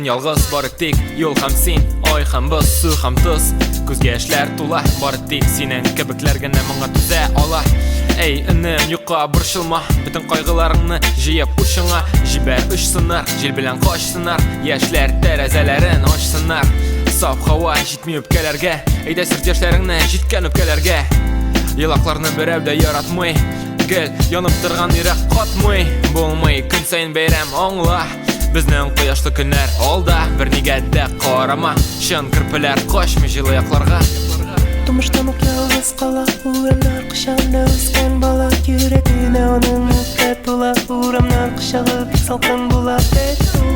ялгыз бары тик юл һәм син, ай һәм боз, су һәм тоз. Күзгә яшьләр тула, бары тик синең кебекләр генә моңа түзә ала. Эй, энем, юкка борчылма, бөтен кайгыларыңны җыеп ушыңа җибәр очсыннар, җил белән качсыннар, яшьләр тәрәзәләрен ачсыннар. Саф һава җитми үпкәләргә, әйдә сырт яшьләреңне җиткән үпкәләргә. Елакларны берәү дә яратмый, гел янып торган йөрәк катмый. Булмый көн саен бәйрәм аңла, безнең кояшлы көннәр алда. Бернигә дә карама, чын кирпеләр качмый җылы якларга. Тумыштан ук ялгыз кала, урамнар кочагында үскән бала. Йөрәгенә аның үпкә тула, урамнар кочагы бик салкын була.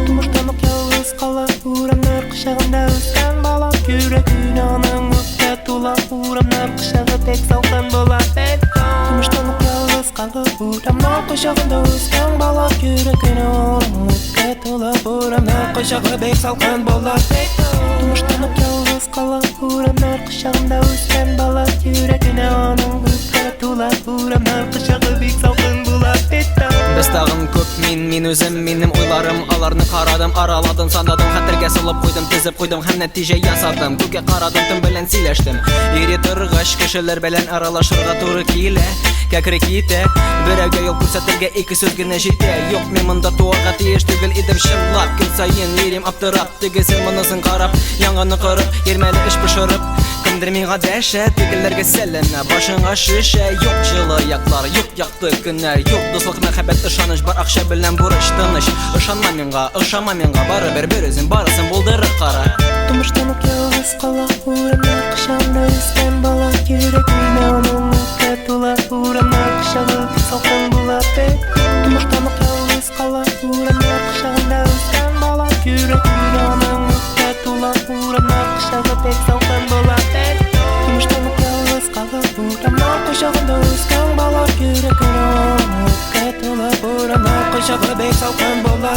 Тумыштан ук ялгыз кала, урамнар кочагында үскән бала. Йөрәгенә аның үпкә тула, урамнар кочагы бик салкын була. Тумыштан ук ялгыз кала, урамнар кочагында үскән бала. Йөрәгенә аның үпкә тула, урамнар кочагы бик салкын була. Тумыштан ук ялгыз кала, урамнар кочагында үскән бала. Йөрәгенә аның үпкә тула, урамнар кочагы бик салкын була. Без тагын күп мин үзем, минем уйларым, аларны карадым, араладым, сандадым, хәтергә салып куйдым, тезеп куйдым һәм нәтиҗә ясадым. Күккә карадым, төн белән сөйләштем. Йөри торгач кешеләр белән аралашырга туры килә. Кәкре китә, берәүгә юл күрсәтергә ике сүз генә җитә. Юк, мин монда туарга тиеш түгел идем чынлап. Көн саен йөрим аптырап, тегесен монысын карап, яңаны кырып, йөрмәле эш пешереп. Кемдер миңа дәшә, тегеләргә сәләмә, башыңа шешә. Юк җылы яклар, юк якты көннәр, юк дуслык, мәхәббәт, ышаныч, бар акча белән бурыч тыныч. Ышанма миңа, ышанма миңа, барыбер бер үзем барысын булдырып кара. Тумыштан ук ялгыз кала, урамнар кочагында үскән бала. Йөрәгенә аның үпкә тула, урамнар кочагы бик салкын була. Тумыштан ук ялгыз кала, урамнар кочагында үскән бала. Йөрәгенә аның үпкә тула, урамнар кочагы бик салкын була. Тумыштан ук ялгыз кала, урамнар кочагында үскән бала. Йөрәгенә аның үпкә тула, урамнар кочагы бик салкын була.